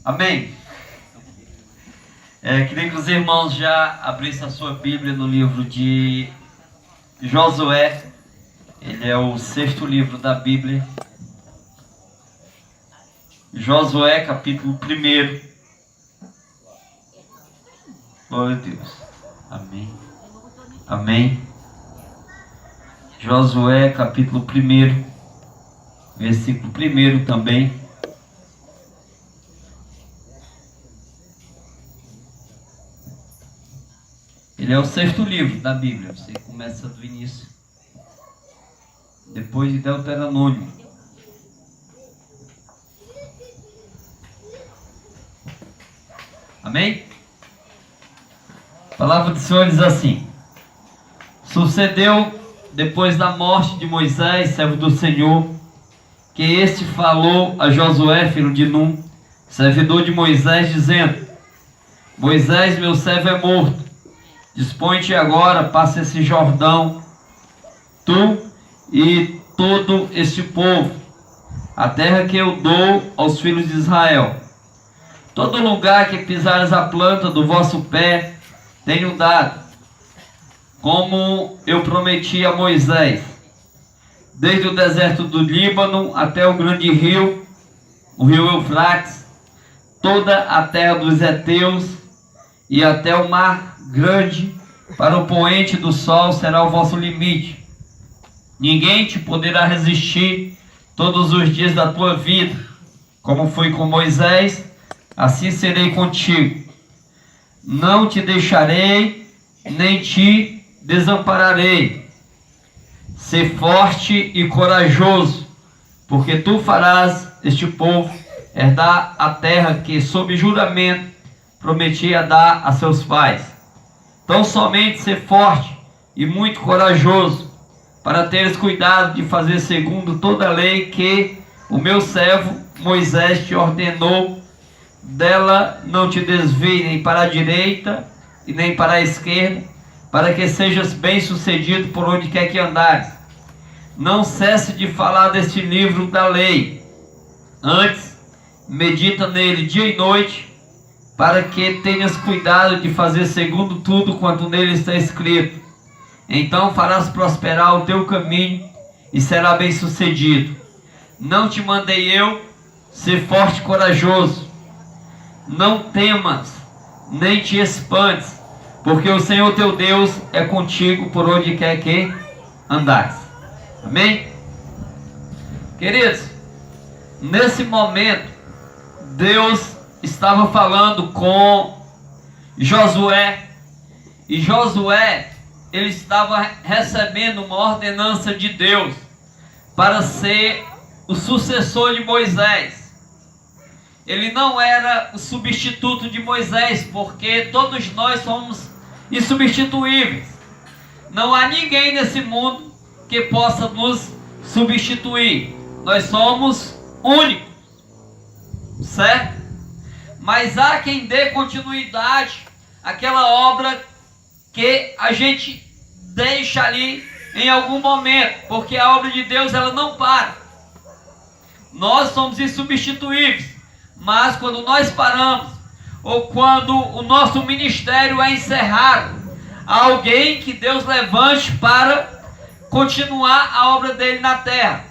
Amém? Queria que os irmãos já abrissem a sua Bíblia no livro de Josué. Ele é o 6º livro da Bíblia. Josué, capítulo 1. Glória a Deus. Amém. Amém. Josué, capítulo 1, versículo 1 também. Ele é o 6º livro da Bíblia. Você começa do início, depois de Deuteronômio. Amém? A palavra do Senhor diz assim: sucedeu depois da morte de Moisés, servo do Senhor, que este falou a Josué, filho de Num, servidor de Moisés, dizendo: Moisés, meu servo, é morto. Dispõe-te agora, passa esse Jordão, tu e todo este povo, a terra que eu dou aos filhos de Israel. Todo lugar que pisares a planta do vosso pé, tenho dado, como eu prometi a Moisés, desde o deserto do Líbano até o grande rio, o rio Eufrates, toda a terra dos heteus e até o mar grande, para o poente do sol será o vosso limite. Ninguém te poderá resistir todos os dias da tua vida. Como fui com Moisés, assim serei contigo. Não te deixarei, nem te desampararei. Sê forte e corajoso, porque tu farás este povo herdar a terra que, sob juramento, prometia dar a seus pais. Então somente ser forte e muito corajoso, para teres cuidado de fazer segundo toda a lei que o meu servo Moisés te ordenou. Dela não te desvie nem para a direita e nem para a esquerda, para que sejas bem sucedido por onde quer que andares. Não cesse de falar deste livro da lei. Antes, medita nele dia e noite, para que tenhas cuidado de fazer segundo tudo quanto nele está escrito. Então farás prosperar o teu caminho e será bem sucedido. Não te mandei eu ser forte e corajoso? Não temas, nem te espantes, porque o Senhor teu Deus é contigo por onde quer que andares. Amém? Queridos, nesse momento, Deus estava falando com Josué, e Josué, ele estava recebendo uma ordenança de Deus para ser o sucessor de Moisés. Ele não era o substituto de Moisés, porque todos nós somos insubstituíveis. Não há ninguém nesse mundo que possa nos substituir. Nós somos únicos, certo? Mas há quem dê continuidade àquela obra que a gente deixa ali em algum momento, porque a obra de Deus, ela não para. Nós somos insubstituíveis, mas quando nós paramos, ou quando o nosso ministério é encerrado, há alguém que Deus levante para continuar a obra dele na terra.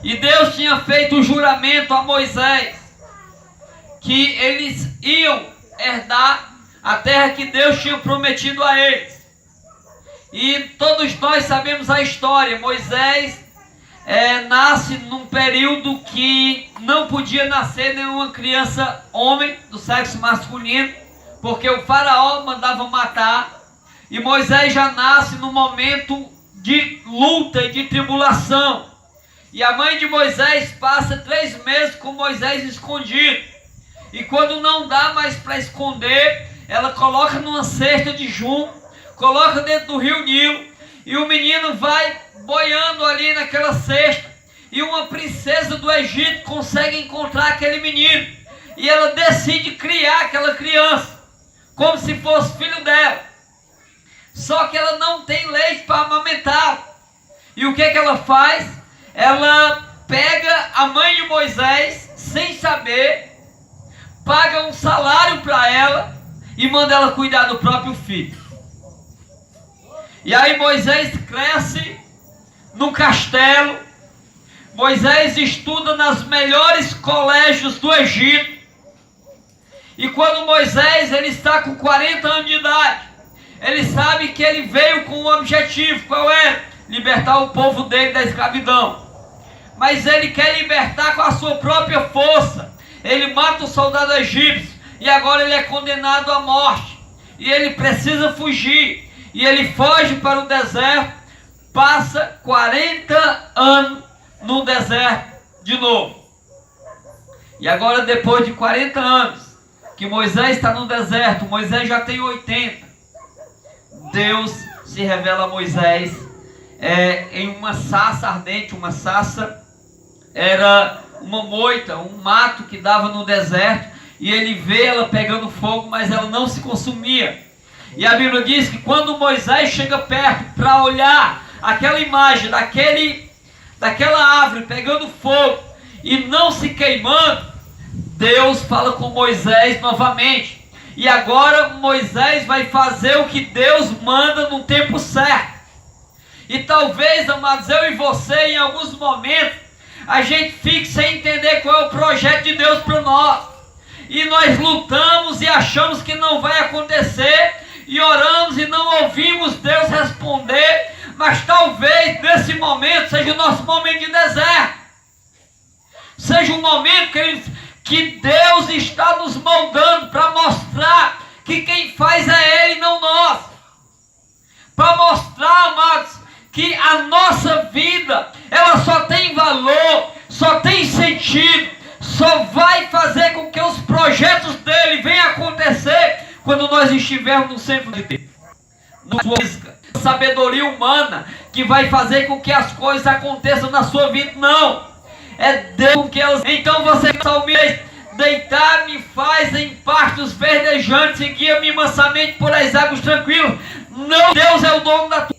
E Deus tinha feito um juramento a Moisés, que eles iam herdar a terra que Deus tinha prometido a eles. E todos nós sabemos a história. Moisés nasce num período que não podia nascer nenhuma criança homem do sexo masculino, porque o faraó mandava matar. E Moisés já nasce num momento de luta e de tribulação. E a mãe de Moisés passa 3 meses com Moisés escondido. E quando não dá mais para esconder, ela coloca numa cesta de junco, coloca dentro do rio Nilo, e o menino vai boiando ali naquela cesta, e uma princesa do Egito consegue encontrar aquele menino, e ela decide criar aquela criança, como se fosse filho dela. Só que ela não tem leite para amamentar. E o que ela faz? Ela pega a mãe de Moisés, sem saber, paga um salário para ela e manda ela cuidar do próprio filho. E aí Moisés cresce num castelo. Moisés estuda nas melhores colégios do Egito. E quando Moisés ele está com 40 anos de idade, ele sabe que ele veio com um objetivo. Qual é? Libertar o povo dele da escravidão. Mas ele quer libertar com a sua própria força. Ele mata o soldado egípcio e agora ele é condenado à morte. E ele precisa fugir. E ele foge para o deserto, passa 40 anos no deserto de novo. E agora, depois de 40 anos que Moisés está no deserto, Moisés já tem 80. Deus se revela a Moisés em uma sarça ardente. Uma sarça era uma moita, um mato que dava no deserto, e ele vê ela pegando fogo, mas ela não se consumia. E a Bíblia diz que quando Moisés chega perto para olhar aquela imagem daquela árvore pegando fogo e não se queimando, Deus fala com Moisés novamente. E agora Moisés vai fazer o que Deus manda no tempo certo. E talvez, amados, eu e você, em alguns momentos, a gente fique sem entender qual é o projeto de Deus para nós. E nós lutamos e achamos que não vai acontecer. E oramos e não ouvimos Deus responder. Mas talvez nesse momento seja o nosso momento de deserto. Seja um momento, queridos, que Deus está nos moldando para mostrar que quem faz é Ele, não nós. Para mostrar, amados, que a nossa vida, ela só tem valor, só tem sentido, só vai fazer com que os projetos dele venham acontecer quando nós estivermos no centro de Deus. Não é sabedoria humana que vai fazer com que as coisas aconteçam na sua vida, não. É Deus que elas. Então você, salmista, deitar-me faz em pastos verdejantes e guia-me mansamente por as águas tranquilas. Não, Deus é o dono da tua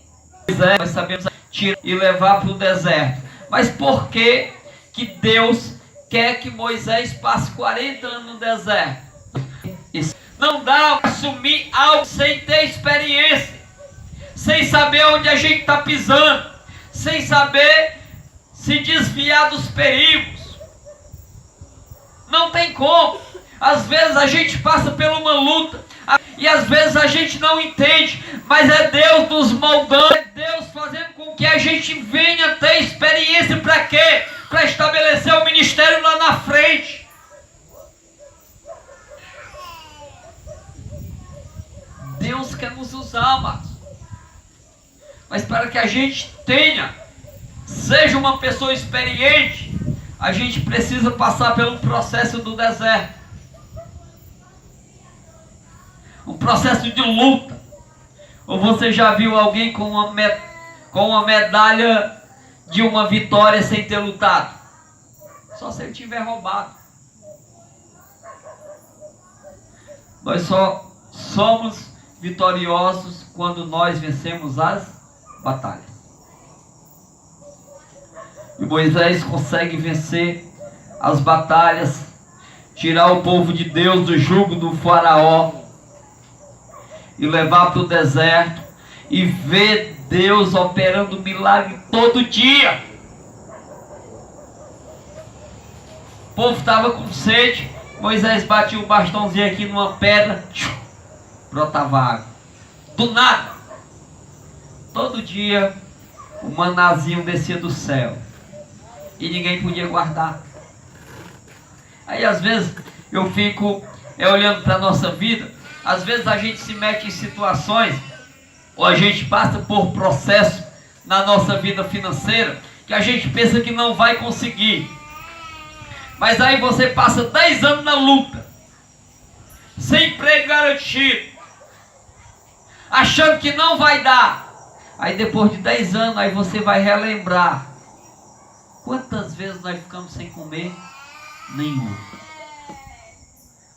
vida. Nós sabemos tirar e levar para o deserto. Mas por que Deus quer que Moisés passe 40 anos no deserto? Não dá para assumir algo sem ter experiência, sem saber onde a gente está pisando, sem saber se desviar dos perigos. Não tem como. Às vezes a gente passa por uma luta e às vezes a gente não entende, mas é Deus nos moldando, é Deus fazendo com que a gente venha ter experiência. Para quê? Para estabelecer o ministério lá na frente. Deus quer nos usar, amados. Mas para que a gente seja uma pessoa experiente, a gente precisa passar pelo processo do deserto. Um processo de luta. Ou você já viu alguém com uma medalha de uma vitória sem ter lutado? Só se ele tiver roubado. Nós só somos vitoriosos quando nós vencemos as batalhas. E Moisés consegue vencer as batalhas, tirar o povo de Deus do jugo do faraó e levar para o deserto e ver Deus operando milagre todo dia. O povo estava com sede, Moisés batia o bastãozinho aqui numa pedra, brotava água. Do nada. Todo dia o manazinho descia do céu e ninguém podia guardar. Aí às vezes eu fico olhando para a nossa vida. Às vezes a gente se mete em situações, ou a gente passa por processo na nossa vida financeira, que a gente pensa que não vai conseguir. Mas aí você passa 10 anos na luta, sem emprego garantido, achando que não vai dar. Aí depois de 10 anos, aí você vai relembrar. Quantas vezes nós ficamos sem comer? Nenhuma.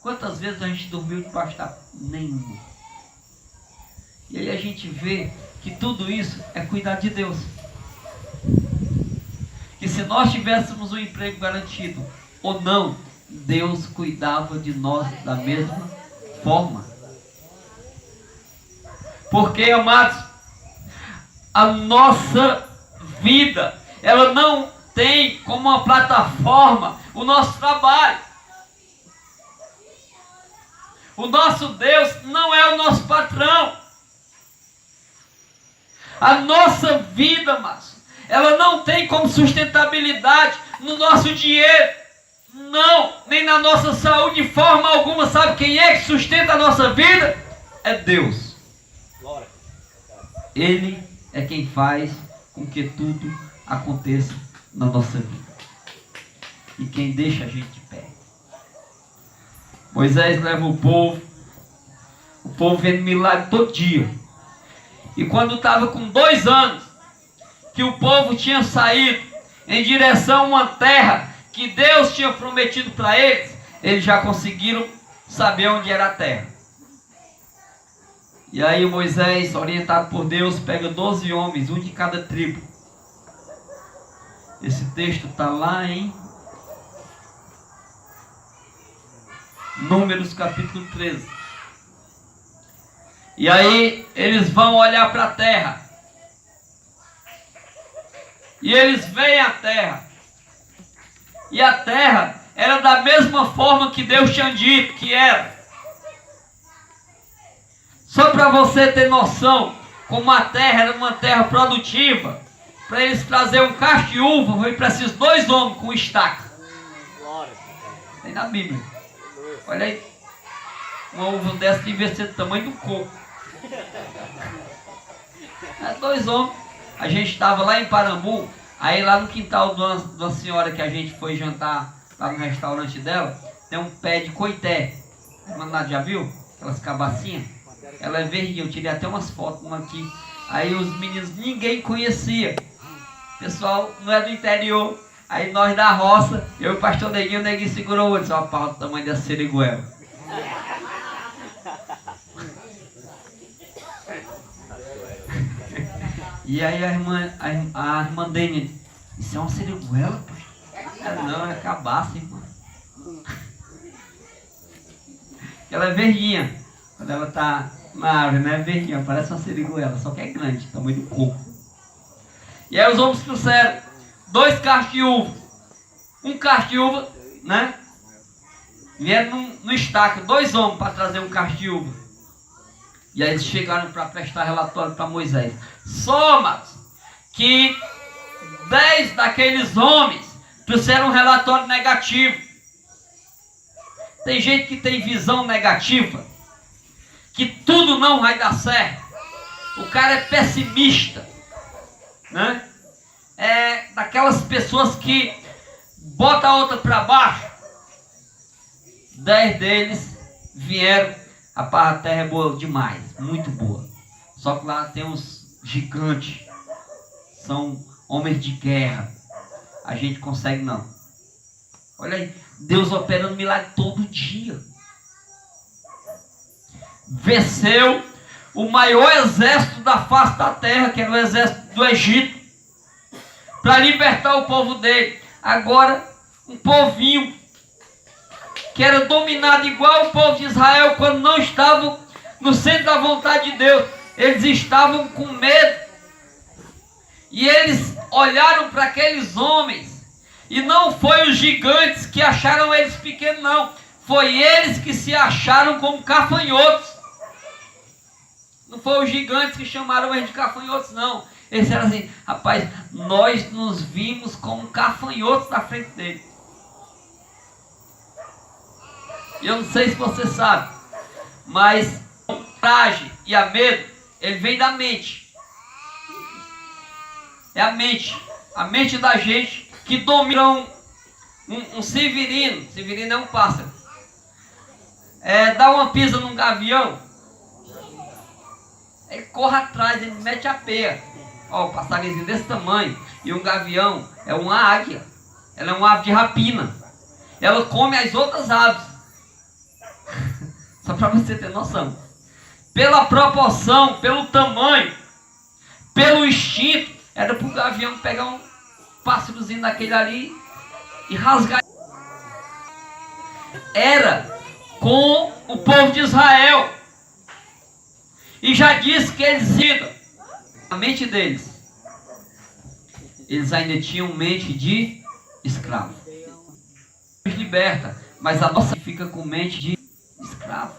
Quantas vezes a gente dormiu debaixo da... Nenhuma. E aí a gente vê que tudo isso é cuidar de Deus. Que se nós tivéssemos um emprego garantido ou não, Deus cuidava de nós da mesma forma. Porque, amados, a nossa vida, ela não tem como uma plataforma o nosso trabalho. O nosso Deus não é o nosso patrão. A nossa vida, amados, ela não tem como sustentabilidade no nosso dinheiro. Não, nem na nossa saúde de forma alguma. Sabe quem é que sustenta a nossa vida? É Deus. Ele é quem faz com que tudo aconteça na nossa vida. E quem deixa a gente de pé. Moisés leva o povo vendo milagre todo dia. E quando estava com 2 anos, que o povo tinha saído em direção a uma terra que Deus tinha prometido para eles já conseguiram saber onde era a terra. E aí Moisés, orientado por Deus, pega 12 homens, um de cada tribo. Esse texto está lá em Números capítulo 13. E aí eles vão olhar para a terra. E eles veem a terra. E a terra era da mesma forma que Deus tinha dito que era. Só para você ter noção, como a terra era uma terra produtiva, para eles trazer um cacho de uva, foi para esses 2 homens com estaca. Tem na Bíblia. Olha aí. Uma uva dessa devia ser do tamanho do coco. 2 homens. A gente estava lá em Parambu. Aí lá no quintal de uma senhora que a gente foi jantar lá no restaurante dela, tem um pé de coité. Mandado, já viu? Aquelas cabacinhas. Ela é verdinha, eu tirei até umas fotos uma aqui. Aí os meninos, ninguém conhecia. Pessoal, não é do interior. Aí nós da roça, eu e o pastor Neguinho, o Neguinho segurou o outro. Só a pau do tamanho da seriguela. E aí a irmã Dênia, isso é uma seriguela, pai? Não, é cabaça, irmã. Ela é verdinha. Quando ela tá na árvore, não é verdinha, parece uma seriguela, só que é grande, tamanho do coco. E aí os homens trouxeram 2 cachos de uva. Um cacho de uva, né? Vieram no estaca, 2 homens para trazer um cacho de uva. E aí eles chegaram para prestar relatório para Moisés. Soma que 10 daqueles homens trouxeram um relatório negativo. Tem gente que tem visão negativa, que tudo não vai dar certo. O cara é pessimista, né? É daquelas pessoas que bota a outra para baixo. 10 deles vieram. A terra é boa demais, muito boa. Só que lá tem uns gigantes, são homens de guerra. A gente consegue não. Olha aí, Deus operando milagre todo dia. Venceu o maior exército da face da terra, que era o exército do Egito, para libertar o povo dele. Agora, um povinho que era dominado igual o povo de Israel, quando não estavam no centro da vontade de Deus, eles estavam com medo. E eles olharam para aqueles homens, e não foi os gigantes que acharam eles pequenos, não. Foi eles que se acharam como gafanhotos. Não foi os gigantes que chamaram eles de gafanhotos, não. Eles eram assim, rapaz, nós nos vimos como gafanhotos na frente dele. E eu não sei se você sabe, mas a coragem e a medo, ele vem da mente. É a mente da gente que domina um severino. Severino é um pássaro. Dá uma pisa num gavião, ele corre atrás, ele mete a peia. Ó, o passarinho desse tamanho. E um gavião é uma águia. Ela é uma ave de rapina. Ela come as outras aves. Só para você ter noção. Pela proporção, pelo tamanho, pelo instinto, era para o gavião pegar um pássarozinho daquele ali e rasgar. era com o povo de Israel. E já disse que eles iam, a mente deles, eles ainda tinham mente de escravo. Nos liberta, mas a nossa fica com mente de escravo.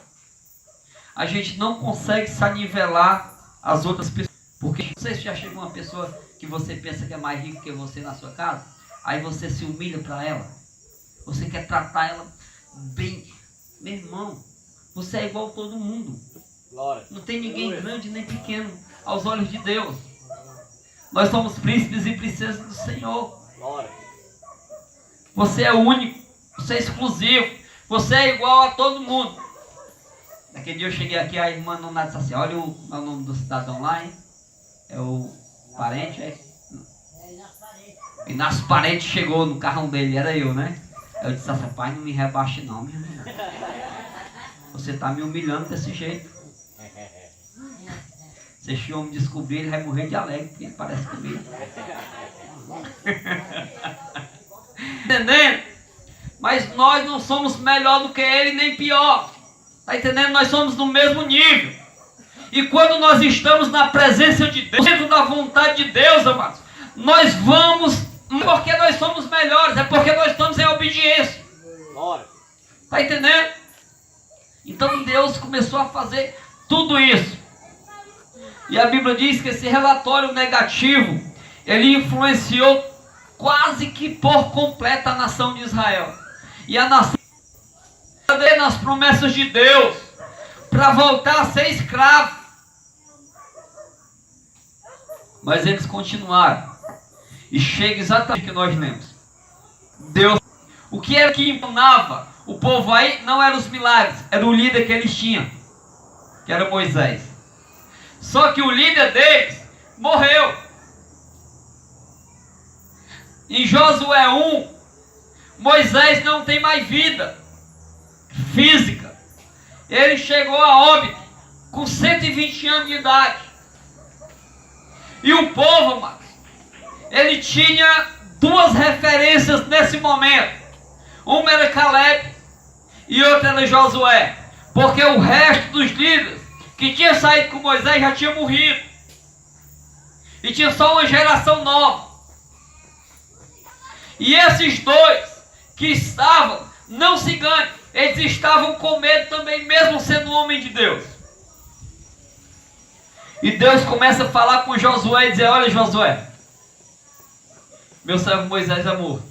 A gente não consegue se anivelar às outras pessoas. Porque você já chega uma pessoa que você pensa que é mais rica que você na sua casa, aí você se humilha para ela. Você quer tratar ela bem. Meu irmão, você é igual a todo mundo. Não tem ninguém grande nem pequeno aos olhos de Deus. Nós somos príncipes e princesas do Senhor. Você é único, você é exclusivo, você é igual a todo mundo. Naquele dia eu cheguei aqui, a irmã Nona disse assim: olha o nome do cidadão lá, hein? É o parente, é? Inácio Parente chegou no carrão dele, era eu, né? Eu disse assim: pai, não me rebaixe não, minha irmã. Você está me humilhando desse jeito. Se esse homem descobrir, ele vai morrer de alegre, porque ele parece comigo. Entendendo? Mas nós não somos melhor do que ele, nem pior. Está entendendo? Nós somos do mesmo nível. E quando nós estamos na presença de Deus, dentro da vontade de Deus, amados, nós vamos, não porque nós somos melhores, é porque nós estamos em obediência. Está entendendo? Então Deus começou a fazer tudo isso. E a Bíblia diz que esse relatório negativo, ele influenciou quase que por completo a nação de Israel. E a nação nas promessas de Deus para voltar a ser escravo. Mas eles continuaram. E chega exatamente o que nós lemos. Deus, o que era que enganava o povo aí não eram os milagres, era o líder que eles tinham, que era Moisés. Só que o líder deles morreu. Em Josué 1, Moisés não tem mais vida física. Ele chegou a óbito com 120 anos de idade. E o povo, amados, ele tinha duas referências nesse momento. Uma era Caleb e outra era Josué. Porque o resto dos líderes que tinha saído com Moisés já tinha morrido. E tinha só uma geração nova. E esses dois que estavam, não se engane, eles estavam com medo também, mesmo sendo homem de Deus. E Deus começa a falar com Josué e dizer: olha, Josué, meu servo Moisés é morto.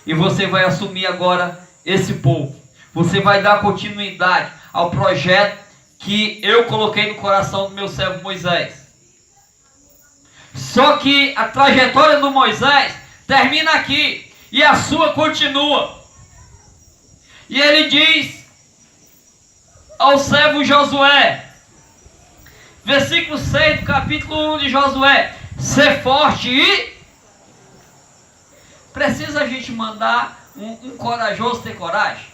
E você vai assumir agora esse povo. Você vai dar continuidade ao projeto que eu coloquei no coração do meu servo Moisés. Só que a trajetória do Moisés termina aqui e a sua continua. E ele diz ao servo Josué, versículo 6 do capítulo 1 de Josué: ser forte e... Precisa a gente mandar um corajoso ter coragem?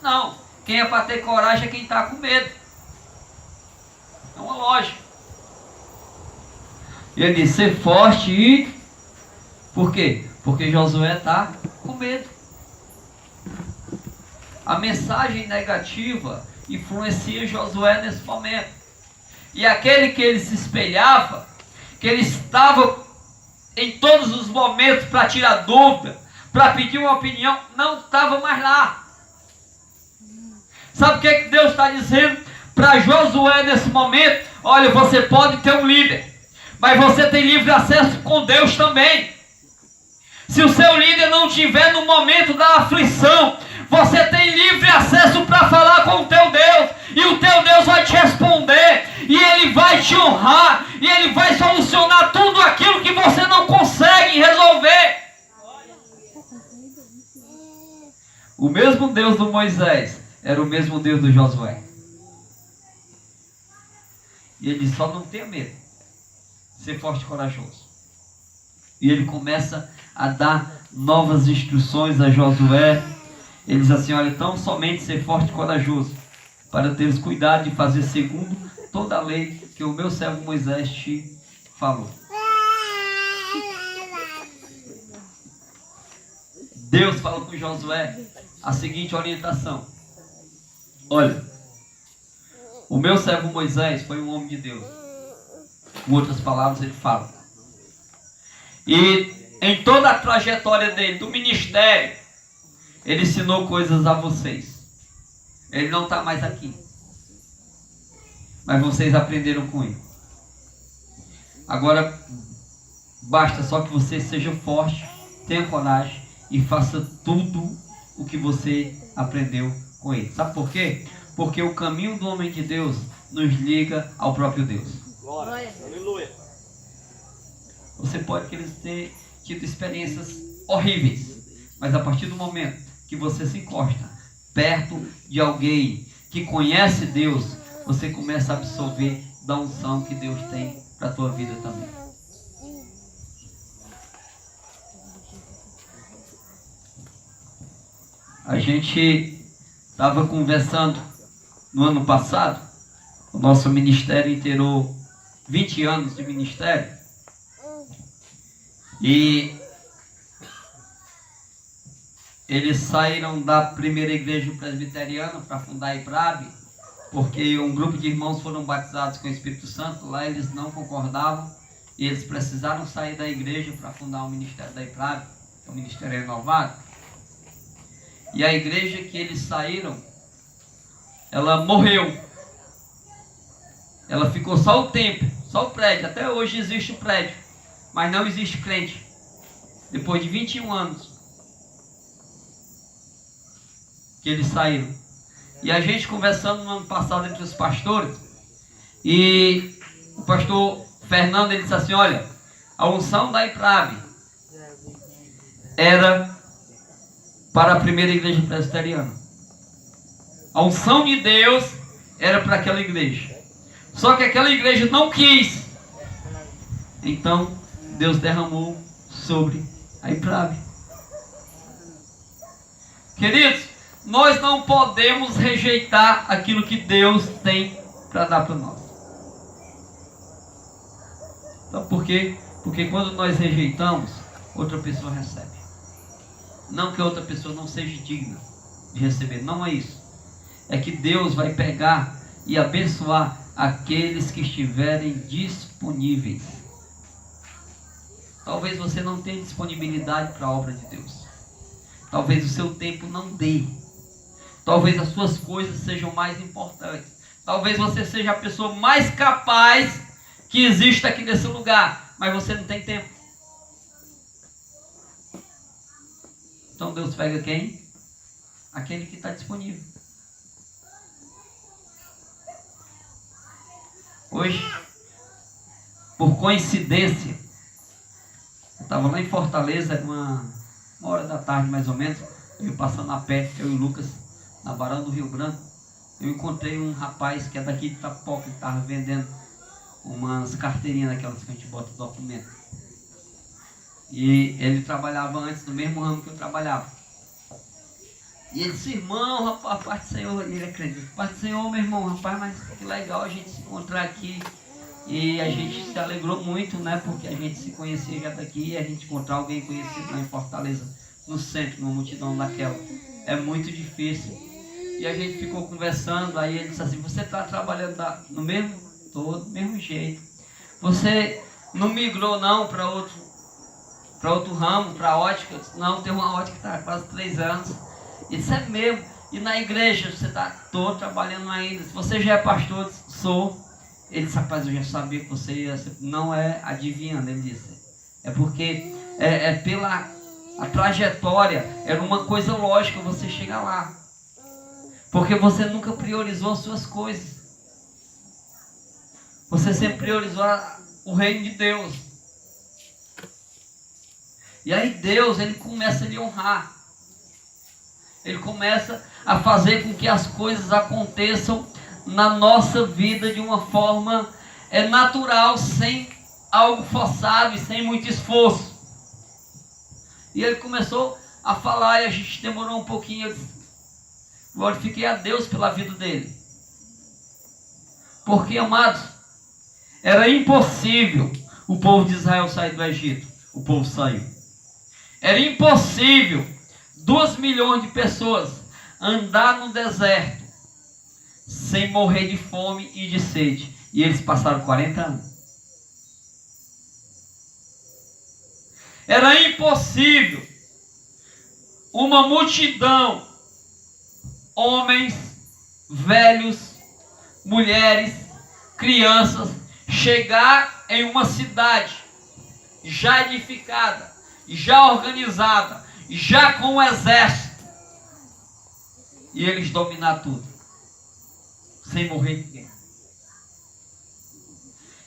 Não. Quem é para ter coragem é quem está com medo. É uma lógica. E ele diz: ser forte e... Por quê? Porque Josué está com medo. A mensagem negativa influencia Josué nesse momento. E aquele que ele se espelhava, que ele estava em todos os momentos para tirar dúvida, para pedir uma opinião, não estava mais lá. Sabe o que Deus está dizendo para Josué nesse momento? Olha, você pode ter um líder, mas você tem livre acesso com Deus também. Se o seu líder não estiver no momento da aflição, você tem livre acesso para falar com o teu Deus. E o teu Deus vai te responder. E Ele vai te honrar. E Ele vai solucionar tudo aquilo que você não consegue resolver. O mesmo Deus do Moisés era o mesmo Deus do Josué. E ele só não tenha medo. Ser forte e corajoso. E ele começa a dar novas instruções a Josué. Ele diz assim: olha, tão somente ser forte e corajoso, para teres cuidado de fazer segundo toda a lei que o meu servo Moisés te falou. Deus fala com Josué a seguinte orientação: olha, o meu servo Moisés foi um homem de Deus. Com outras palavras, ele fala. E em toda a trajetória dele, do ministério, ele ensinou coisas a vocês. Ele não está mais aqui, mas vocês aprenderam com ele. Agora, basta só que você seja forte, tenha coragem e faça tudo o que você aprendeu com ele. Sabe por quê? Porque o caminho do homem de Deus nos liga ao próprio Deus. Glória. Aleluia. Você pode querer ter tido experiências horríveis, mas a partir do momento que você se encosta perto de alguém que conhece Deus, você começa a absorver da unção que Deus tem para a tua vida também. A gente estava conversando no ano passado, o nosso ministério inteirou 20 anos de ministério, e eles saíram da primeira igreja presbiteriana para fundar a IPRAB, porque um grupo de irmãos foram batizados com o Espírito Santo, lá eles não concordavam, e eles precisaram sair da igreja para fundar o ministério da IPRAB, que é o Ministério Renovado. E a igreja que eles saíram, ela morreu. Ela ficou só o templo, só o prédio. Até hoje existe o prédio, mas não existe crente. Depois de 21 anos que eles saíram. E a gente conversando no ano passado entre os pastores, e o pastor Fernando, ele disse assim: olha, a unção da IPRAB era para a primeira igreja presbiteriana. A unção de Deus era para aquela igreja. Só que aquela igreja não quis. Então Deus derramou sobre a IPRAB. Queridos, nós não podemos rejeitar aquilo que Deus tem para dar para nós. Então por quê? Porque quando nós rejeitamos, outra pessoa recebe. Não que a outra pessoa não seja digna de receber, não é isso. É que Deus vai pegar e abençoar aqueles que estiverem disponíveis. Talvez você não tenha disponibilidade para a obra de Deus. Talvez o seu tempo não dê. Talvez as suas coisas sejam mais importantes. Talvez você seja a pessoa mais capaz que existe aqui nesse lugar, mas você não tem tempo. Então Deus pega quem? Aquele que está disponível. Hoje, por coincidência, eu estava lá em Fortaleza, uma hora da tarde mais ou menos, eu passando a pé, eu e o Lucas, na varanda do Rio Branco, eu encontrei um rapaz que é daqui de Itapoca, que estava vendendo umas carteirinhas daquelas que a gente bota documento. E ele trabalhava antes no mesmo ramo que eu trabalhava. E ele disse: irmão, rapaz, Pai do Senhor, ele acredita, Pai do Senhor, meu irmão, rapaz, mas que legal a gente se encontrar aqui. E a gente se alegrou muito, né, porque a gente se conhecia já daqui, e a gente encontrar alguém conhecido lá em Fortaleza, no centro, numa multidão daquela, é muito difícil. E a gente ficou conversando, aí ele disse assim: você está trabalhando no mesmo todo, do mesmo jeito, você não migrou não para outro ramo, para ótica? Eu disse: não, tem uma ótica que está há quase 3 anos. Ele disse: é mesmo? E na igreja você está todo trabalhando ainda? Se você já é pastor? Eu disse: sou. Ele disse: rapaz, eu já sabia que você ia ser. Não é adivinhando, ele disse, é porque pela a trajetória, era uma coisa lógica você chegar lá, porque você nunca priorizou as suas coisas, você sempre priorizou o reino de Deus. E aí Deus, ele começa a lhe honrar, ele começa a fazer com que as coisas aconteçam na nossa vida de uma forma natural, sem algo forçado e sem muito esforço. E ele começou a falar, e a gente demorou um pouquinho. Eu glorifiquei a Deus pela vida dele, porque, amados, era impossível o povo de Israel sair do Egito. O povo saiu. Era impossível 2 milhões de pessoas andar no deserto sem morrer de fome e de sede. E eles passaram 40 anos. Era impossível uma multidão, homens, velhos, mulheres, crianças, chegar em uma cidade já edificada, já organizada, já com um exército, e eles dominar tudo, sem morrer ninguém.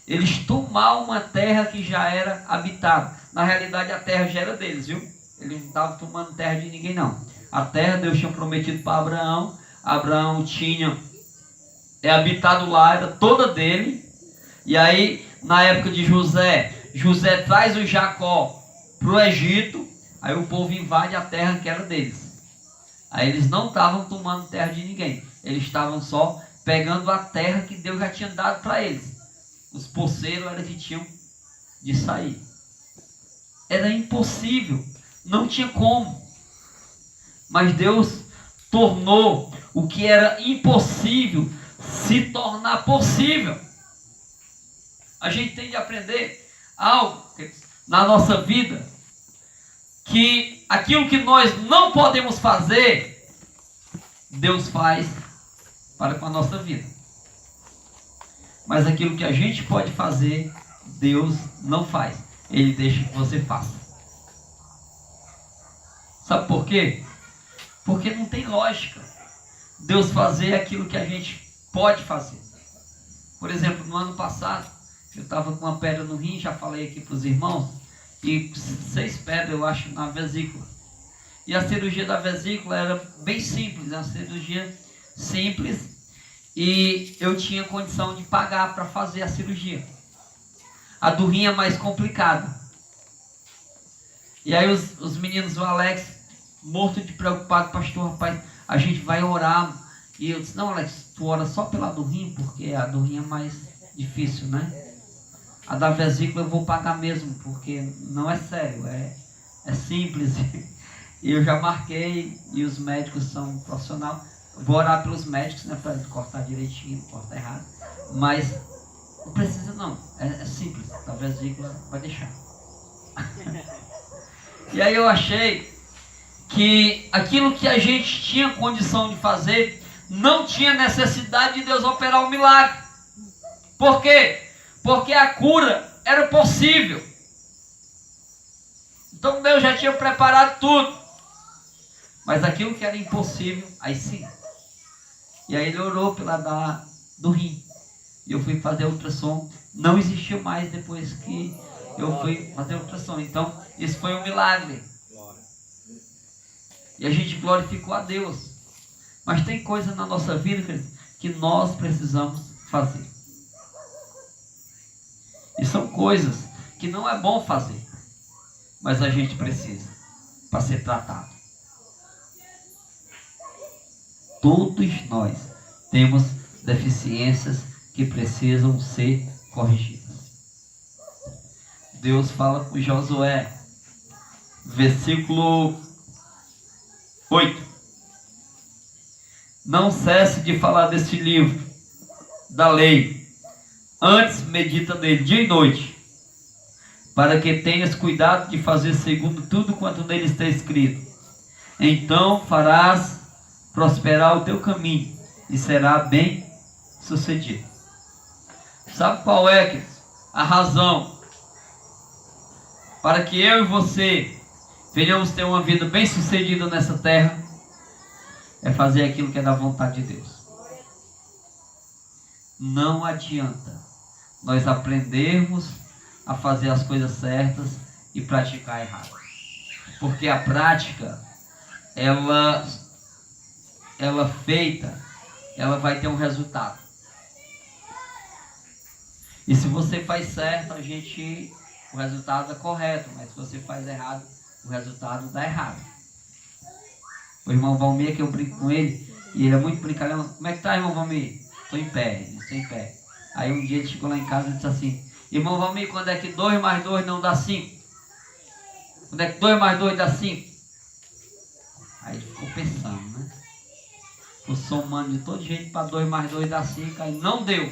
Eles tomar uma terra que já era habitada. Na realidade, a terra já era deles, viu? Eles não estavam tomando terra de ninguém, não. A terra Deus tinha prometido para Abraão. Abraão tinha habitado lá, era toda dele. E aí, na época de José, José traz o Jacó para o Egito. Aí o povo invade a terra que era deles. Aí eles não estavam tomando terra de ninguém. Eles estavam só pegando a terra que Deus já tinha dado para eles. Os poceiros eram que tinham de sair. Era impossível, não tinha como. Mas Deus tornou o que era impossível se tornar possível. A gente tem de aprender algo na nossa vida, que aquilo que nós não podemos fazer, Deus faz para com a nossa vida. Mas aquilo que a gente pode fazer, Deus não faz. Ele deixa que você faça. Sabe por quê? Porque não tem lógica Deus fazer aquilo que a gente pode fazer. Por exemplo, no ano passado, eu estava com uma pedra no rim, já falei aqui para os irmãos, e 6 pedras, eu acho, na vesícula. E a cirurgia da vesícula era bem simples, uma cirurgia simples, e eu tinha condição de pagar para fazer a cirurgia. A do rim é mais complicada. E aí os meninos, o Alex, morto de preocupado, pastor, rapaz, a gente vai orar. E eu disse, não, Alex, tu ora só pela do rim, porque a do rim é mais difícil, né? A da vesícula eu vou pagar mesmo, porque não é sério, é simples. E eu já marquei, e os médicos são profissionais. Vou orar pelos médicos, né, para cortar direitinho, cortar errado. Mas não precisa não, é simples, a vesícula vai deixar. E aí eu achei que aquilo que a gente tinha condição de fazer, não tinha necessidade de Deus operar um milagre. Por quê? Porque a cura era possível. Então Deus já tinha preparado tudo. Mas aquilo que era impossível, aí sim. E aí ele orou pela do rim. E eu fui fazer ultrassom. Não existiu mais depois que eu fui fazer ultrassom. Então, isso foi um milagre. E a gente glorificou a Deus. Mas tem coisa na nossa vida que nós precisamos fazer. E são coisas que não é bom fazer. Mas a gente precisa para ser tratado. Todos nós temos deficiências que precisam ser corrigidas. Deus fala com Josué, versículo 8. Não cesse de falar deste livro, da lei, antes medita nele dia e noite, para que tenhas cuidado de fazer segundo tudo quanto nele está escrito. Então farás prosperar o teu caminho e será bem sucedido. Sabe qual é a razão para que eu e você venhamos ter uma vida bem sucedida nessa terra? É fazer aquilo que é da vontade de Deus. Não adianta nós aprendermos a fazer as coisas certas e praticar errado, porque a prática ela feita, ela vai ter um resultado. E se você faz certo, o resultado é correto, mas se você faz errado, o resultado dá errado. O irmão Valmir, que eu brinco com ele, e ele é muito brincalhão. Como é que tá, irmão Valmir? Estou em pé, estou em pé. Aí um dia ele chegou lá em casa e disse assim, irmão Valmir, quando é que 2 mais 2 não dá 5? Quando é que 2 mais 2 dá 5? Estou somando de todo jeito para 2 mais 2 dá 5, aí não deu.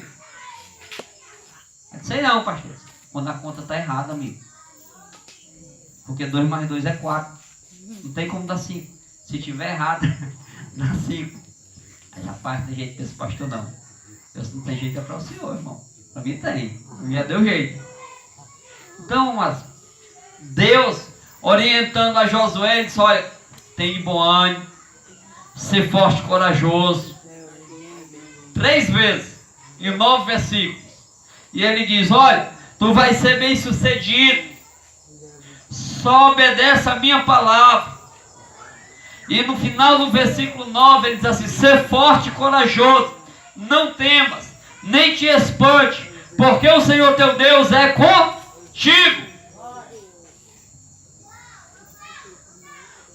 Não sei não, pastor. Quando a conta está errada, amigo. Porque 2 mais 2 é 4. Não tem como dar 5. Se tiver errado, dá 5. Aí rapaz, não tem jeito para esse pastor não. Deus não tem jeito é para o senhor, irmão. Para mim tem. Para mim já deu jeito. Então, mas Deus orientando a Josué, ele disse, olha, tem de bom ânimo, ser forte e corajoso. 3 vezes, em 9 versículos. E ele diz, olha, tu vai ser bem sucedido. Só obedece a minha palavra. E no final do versículo 9 ele diz assim, ser forte e corajoso, não temas, nem te espante, porque o Senhor teu Deus é contigo.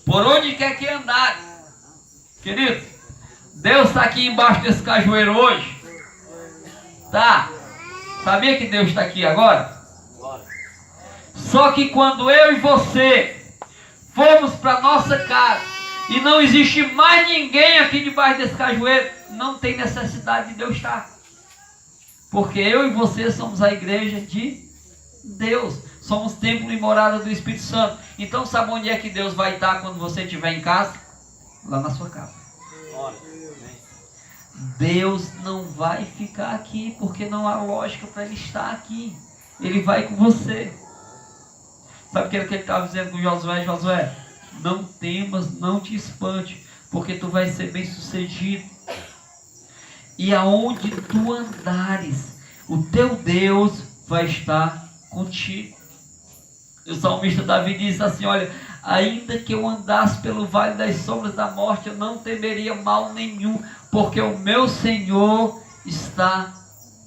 Por onde quer que andar, querido, Deus está aqui embaixo desse cajueiro hoje. Tá? Sabia que Deus está aqui agora? Só que quando eu e você formos para nossa casa e não existe mais ninguém aqui debaixo desse cajueiro, não tem necessidade de Deus estar. Porque eu e você somos a igreja de Deus. Somos templo e morada do Espírito Santo. Então sabe onde é que Deus vai estar quando você estiver em casa? Lá na sua casa. Deus não vai ficar aqui, porque não há lógica para Ele estar aqui. Ele vai com você. Sabe o que ele estava dizendo com Josué? Josué, não temas, não te espante, porque tu vais ser bem sucedido. E aonde tu andares, o teu Deus vai estar contigo. E o salmista Davi diz assim, olha, ainda que eu andasse pelo vale das sombras da morte, eu não temeria mal nenhum, porque o meu Senhor está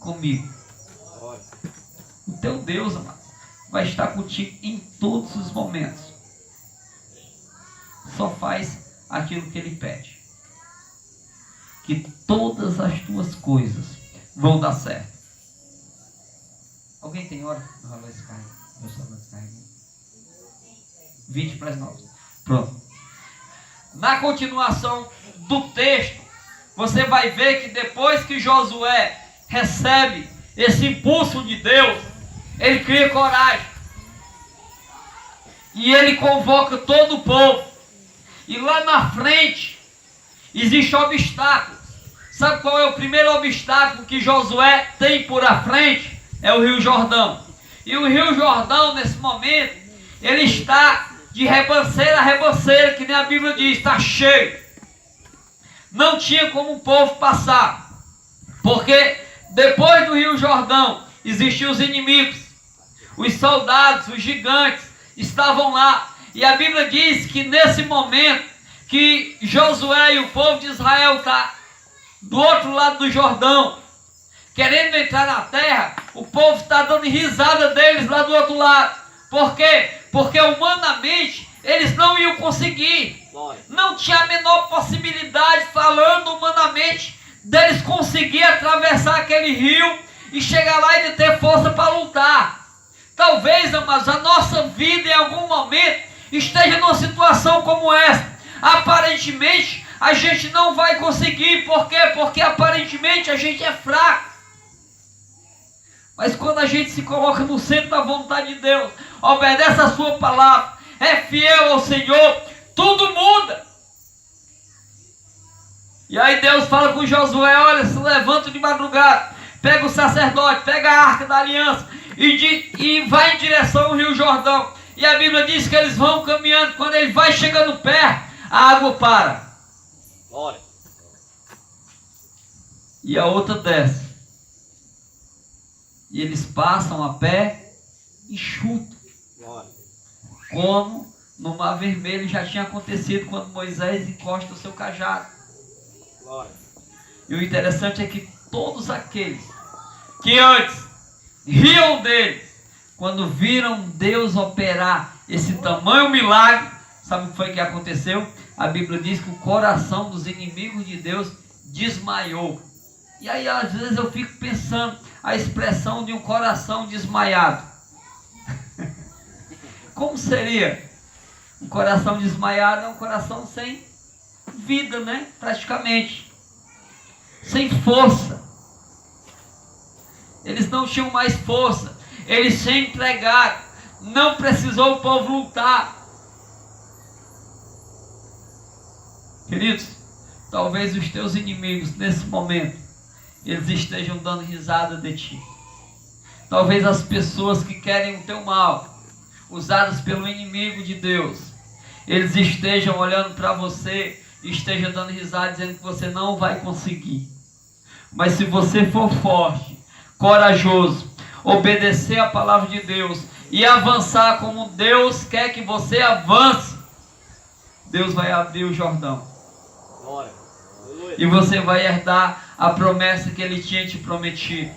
comigo. O teu Deus, amado, vai estar contigo em todos os momentos. Só faz aquilo que Ele pede. Que todas as tuas coisas vão dar certo. Alguém tem hora? Meu relógio descarrega. Meu celular descarrega. 20 para as 9. Pronto. Na continuação do texto, você vai ver que depois que Josué recebe esse impulso de Deus, ele cria coragem. E ele convoca todo o povo. E lá na frente, existe obstáculo. Sabe qual é o primeiro obstáculo que Josué tem por à frente? É o Rio Jordão. E o Rio Jordão, nesse momento, ele está de rebanceira a rebanceira, que nem a Bíblia diz, está cheio. Não tinha como o povo passar. Porque depois do Rio Jordão, existiam os inimigos. Os soldados, os gigantes, estavam lá. E a Bíblia diz que nesse momento, que Josué e o povo de Israel está do outro lado do Jordão, querendo entrar na terra, o povo está dando risada deles lá do outro lado. Por quê? Porque humanamente eles não iam conseguir. Não tinha a menor possibilidade, falando humanamente, deles conseguir atravessar aquele rio e chegar lá e de ter força para lutar. Talvez, amados, a nossa vida em algum momento esteja numa situação como essa. Aparentemente a gente não vai conseguir. Por quê? Porque aparentemente a gente é fraco. Mas quando a gente se coloca no centro da vontade de Deus, obedece a sua palavra, é fiel ao Senhor, tudo muda. E aí Deus fala com Josué, olha, se levanta de madrugada, pega o sacerdote, pega a arca da aliança e vai em direção ao Rio Jordão. E a Bíblia diz que eles vão caminhando, quando ele vai chegando perto, a água para. Olha. E a outra desce. E eles passam a pé enxuto. Como no Mar Vermelho já tinha acontecido quando Moisés encosta o seu cajado. E o interessante é que todos aqueles que antes riam deles, quando viram Deus operar esse tamanho milagre, sabe o que foi que aconteceu? A Bíblia diz que o coração dos inimigos de Deus desmaiou. E aí às vezes eu fico pensando a expressão de um coração desmaiado. Como seria? Um coração desmaiado é um coração sem vida, né? Praticamente. sem força. Eles não tinham mais força. Eles se entregaram. Não precisou o povo lutar. Queridos, talvez os teus inimigos nesse momento, eles estejam dando risada de ti. Talvez as pessoas que querem o teu mal, usadas pelo inimigo de Deus, eles estejam olhando para você e estejam dando risada, dizendo que você não vai conseguir. Mas se você for forte, corajoso, obedecer a palavra de Deus e avançar como Deus quer que você avance, Deus vai abrir o Jordão. E você vai herdar a promessa que Ele tinha te prometido.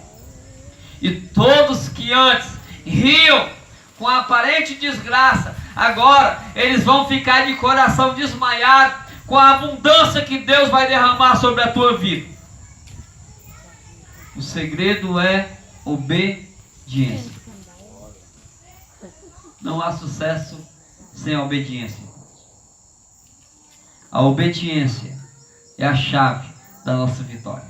E todos que antes riam com a aparente desgraça, agora eles vão ficar de coração desmaiado com a abundância que Deus vai derramar sobre a tua vida. O segredo é obediência. Não há sucesso sem a obediência. A obediência é a chave da nossa vitória.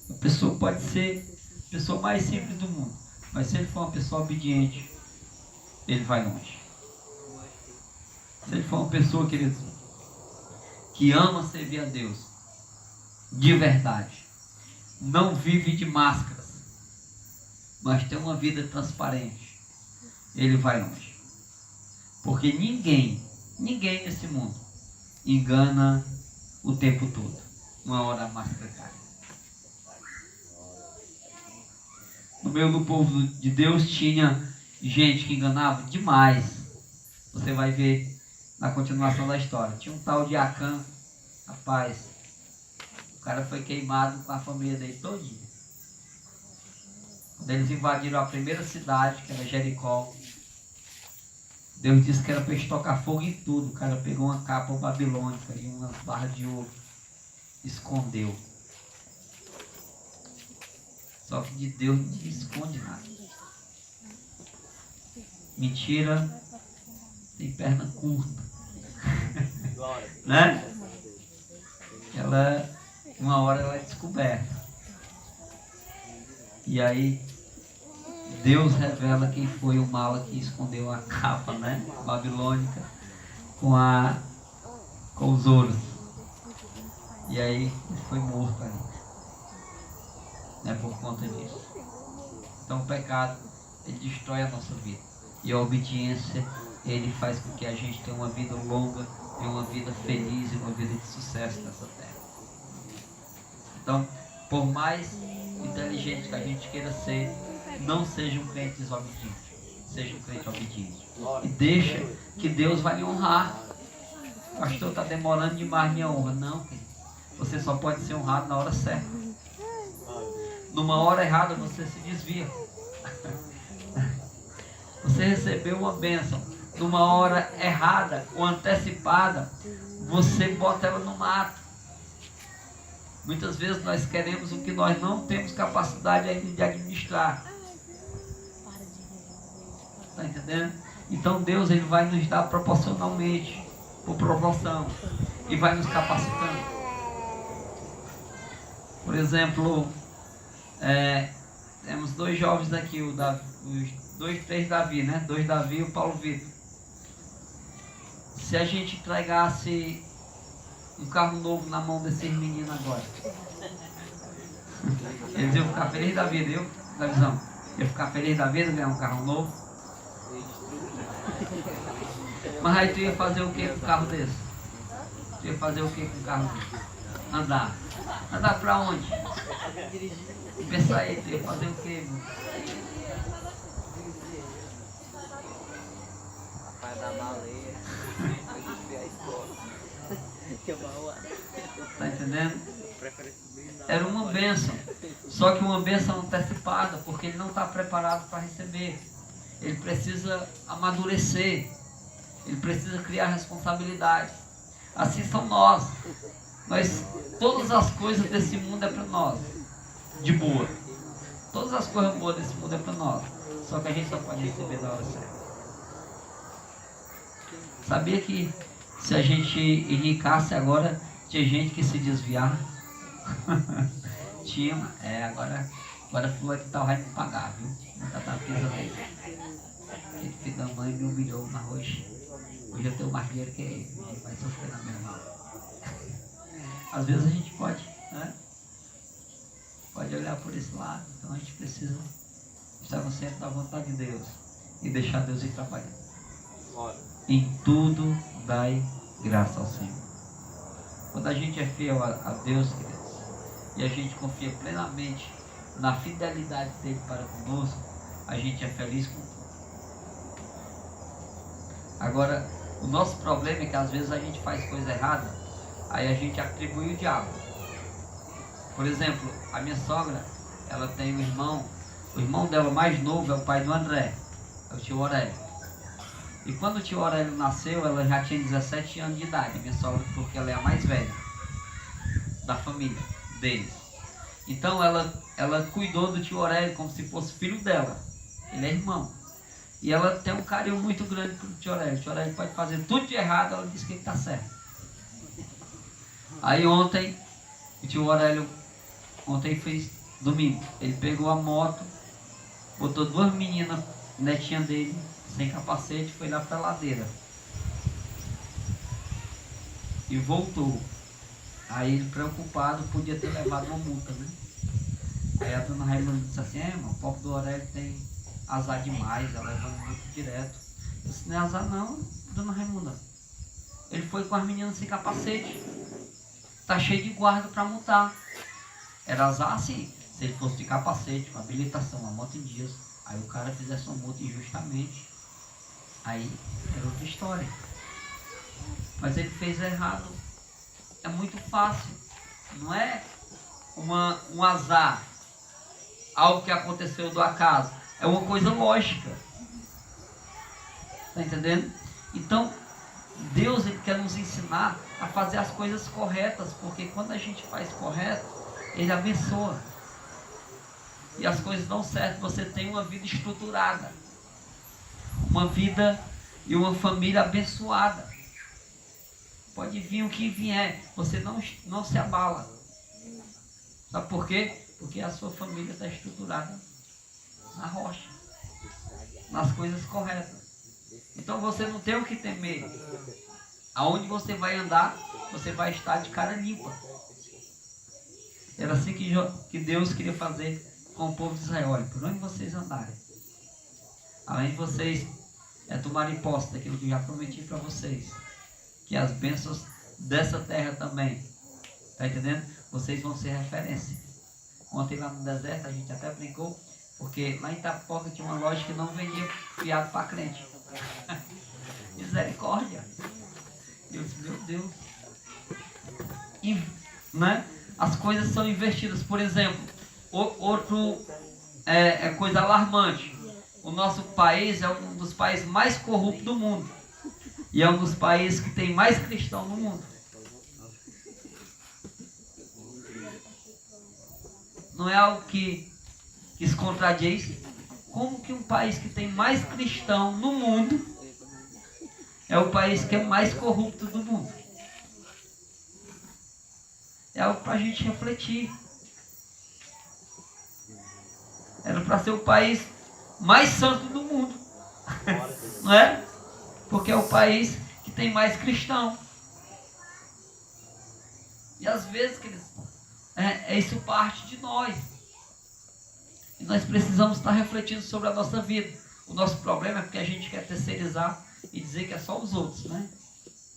A pessoa pode ser a pessoa mais simples do mundo, mas se ele for uma pessoa obediente, ele vai longe. Se ele for uma pessoa, queridos, que ama servir a Deus de verdade, não vive de máscaras, mas tem uma vida transparente, ele vai longe. Porque ninguém nesse mundo engana o tempo todo. Uma hora a máscara cai. No meio do povo de Deus tinha gente que enganava demais. Você vai ver na continuação da história. Tinha um tal de Acã, rapaz, o cara foi queimado com a família dele todinha. Quando eles invadiram a primeira cidade, que era Jericó, Deus disse que era para eles tocar fogo em tudo. O cara pegou uma capa babilônica e umas barras de ouro, escondeu. Só que de Deus não esconde nada. Mentira tem perna curta. Né? Uma hora ela é descoberta. E aí Deus revela quem foi o mala que escondeu a capa, né, babilônica com os ouros. E aí ele foi morto ali, né, por conta disso. Então o pecado, ele destrói a nossa vida. E a obediência, ele faz com que a gente tenha uma vida longa, tenha uma vida feliz e uma vida de sucesso nessa terra. Então, por mais inteligente que a gente queira ser, não seja um crente desobediente, seja um crente obediente. E deixa que Deus vai lhe honrar. Pastor, está demorando demais minha honra. Não, querido. Você só pode ser honrado na hora certa. Numa hora errada você se desvia. Você recebeu uma bênção. Numa hora errada ou antecipada, você bota ela no mato. Muitas vezes nós queremos o que nós não temos capacidade ainda de administrar. Está entendendo? Então Deus, ele vai nos dar proporcionalmente, por proporção, e vai nos capacitando. Por exemplo, temos dois jovens aqui, os três Davi, né? Dois Davi e o Paulo Vitor. Se a gente entregasse um carro novo na mão desses meninos agora, eles iam ficar felizes da vida, eu, Davizão? Iam ficar felizes da vida ganhar um carro novo? Mas aí tu ia fazer o que com um carro desse? Tu ia fazer o que com um carro desse? Andar. Andar pra onde? Pensa aí, tu ia fazer o que? Papai da baleia. A escola. Tá entendendo? Era uma bênção. Só que uma bênção antecipada, porque ele não está preparado para receber. Ele precisa amadurecer. Ele precisa criar responsabilidade. Assim são nós. Todas as coisas desse mundo é para nós. De boa. Todas as coisas boas desse mundo é para nós. Só que a gente só pode receber na hora certa. Sabia que se a gente enricasse agora, Tinha gente que se desviava. Tinha, agora fulano que tal vai me pagar, viu? Nunca tá pisando aí. Ele filho da mãe me humilhou, mas hoje eu tenho mais dinheiro que ele. A gente vai sofrer na mesma mão. Às vezes a gente pode, né? Pode olhar por esse lado. Então a gente precisa estar no centro da vontade de Deus e deixar Deus ir trabalhando. Em tudo dai graça ao Senhor. Quando a gente é fiel a Deus, queridos, e a gente confia plenamente na fidelidade dele para conosco, a gente é feliz com tudo. Agora, o nosso problema é que às vezes a gente faz coisa errada, aí a gente atribui o diabo. Por exemplo, a minha sogra, ela tem um irmão, o irmão dela mais novo é o pai do André, é o tio Aurélio. E quando o tio Aurélio nasceu, ela já tinha 17 anos de idade, minha sogra, porque ela é a mais velha da família deles. Então ela cuidou do tio Aurélio como se fosse filho dela. Ele é irmão. E ela tem um carinho muito grande pelo tio Aurélio. O tio Aurélio pode fazer tudo de errado, ela diz que ele está certo. Aí ontem, o tio Aurélio, ontem fez domingo, ele pegou a moto, botou duas meninas, netinha dele, sem capacete, foi lá para a ladeira. E voltou. Aí ele, preocupado, podia ter levado uma multa, né? Aí a dona Raimunda disse assim: irmão, o pobre do Aurélio tem azar demais, ela leva multa direto. Eu disse: não é azar não, dona Raimunda. Ele foi com as meninas sem capacete. Tá cheio de guarda para multar. Era azar assim, se ele fosse de capacete, com habilitação, a moto em dias, aí o cara fizesse uma multa injustamente, aí era outra história. Mas ele fez errado. É muito fácil. Não é um azar, algo que aconteceu do acaso. É uma coisa lógica. Está entendendo? Então, Deus, ele quer nos ensinar a fazer as coisas corretas, porque quando a gente faz correto, ele abençoa. E as coisas dão certo. Você tem uma vida estruturada, uma vida e uma família abençoada. Pode vir o que vier, você não se abala. Sabe por quê? Porque a sua família está estruturada na rocha, nas coisas corretas. Então você não tem o que temer. Aonde você vai andar, você vai estar de cara limpa. Era assim que Deus queria fazer com o povo de Israel. Olha, por onde vocês andarem, além de vocês tomarem posse daquilo que eu já prometi para vocês, que as bênçãos dessa terra também, tá entendendo? Vocês vão ser referência. Ontem lá no deserto a gente até brincou, porque lá em Itapoca tinha uma loja que não vendia fiado para crente. Misericórdia. Eu disse: meu Deus. E, né, as coisas são investidas. Por exemplo, outro coisa alarmante. O nosso país é um dos países mais corruptos do mundo. E é um dos países que tem mais cristãos no mundo. Não é algo que se contradiz. Como que um país que tem mais cristão no mundo é o país que é mais corrupto do mundo? É algo para a gente refletir. Era para ser o país mais santo do mundo. Não é? Porque é o país que tem mais cristão. E às vezes, queridos, isso parte de nós. E nós precisamos estar refletindo sobre a nossa vida. O nosso problema é porque a gente quer terceirizar e dizer que é só os outros, né?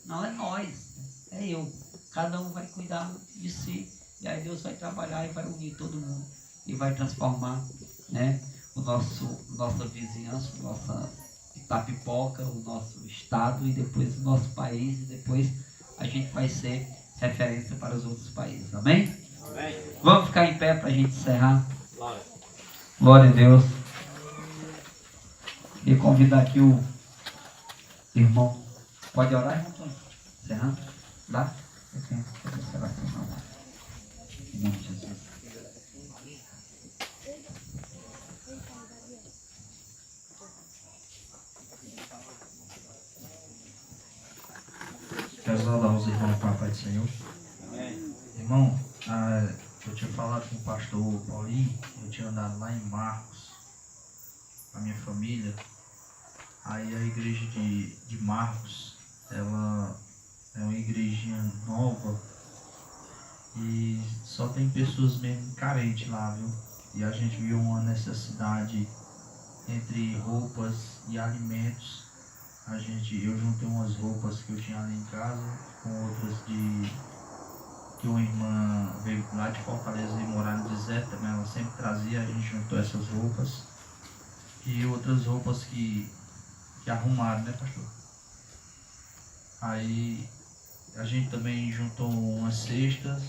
Não, é nós, é eu. Cada um vai cuidar de si. E aí Deus vai trabalhar e vai unir todo mundo. E vai transformar, né, nossa vizinhança, nossa Itapipoca, o nosso estado e depois o nosso país. E depois a gente vai ser referência para os outros países. Amém? Amém. Vamos ficar em pé para a gente encerrar. Glória a Deus. E convidar aqui o irmão. Pode orar, irmão? Encerrando? Dá? Eu tenho que fazer essa oração, não. Em nome de Jesus. Quero saudar os irmãos com a paz do Senhor. Irmão, eu tinha falado com o pastor Paulinho, eu tinha andado lá em Marcos, com a minha família. Aí a igreja de Marcos, ela é uma igrejinha nova e só tem pessoas mesmo carentes lá, viu? E a gente viu uma necessidade entre roupas e alimentos. Eu juntei umas roupas que eu tinha ali em casa com outras que uma irmã veio lá de Fortaleza e morar no deserto também, ela sempre trazia, a gente juntou essas roupas e outras roupas que arrumaram, né, pastor? Aí a gente também juntou umas cestas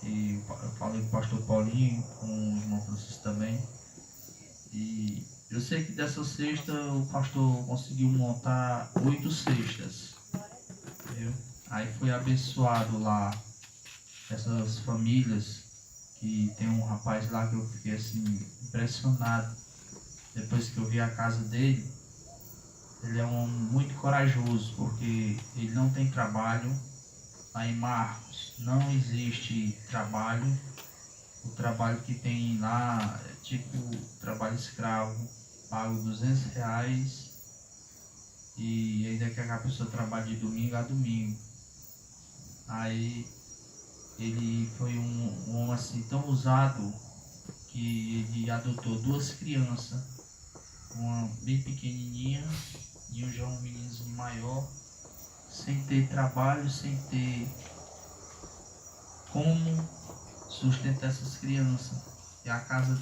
e eu falei com o pastor Paulinho, com o irmão Francisco também. E eu sei que dessa cesta o pastor conseguiu montar 8 cestas, entendeu? Aí foi abençoado lá essas famílias, que tem um rapaz lá que eu fiquei assim impressionado depois que eu vi a casa dele. Ele é um homem muito corajoso, porque ele não tem trabalho. Lá em Marcos não existe trabalho. O trabalho que tem lá é tipo trabalho escravo, pago R$ 200 e ainda quer que a pessoa trabalhe de domingo a domingo. Aí ele foi um homem assim tão usado que ele adotou 2 crianças, uma bem pequenininha e um meninozinho maior, sem ter trabalho, sem ter como sustentar essas crianças. E a casa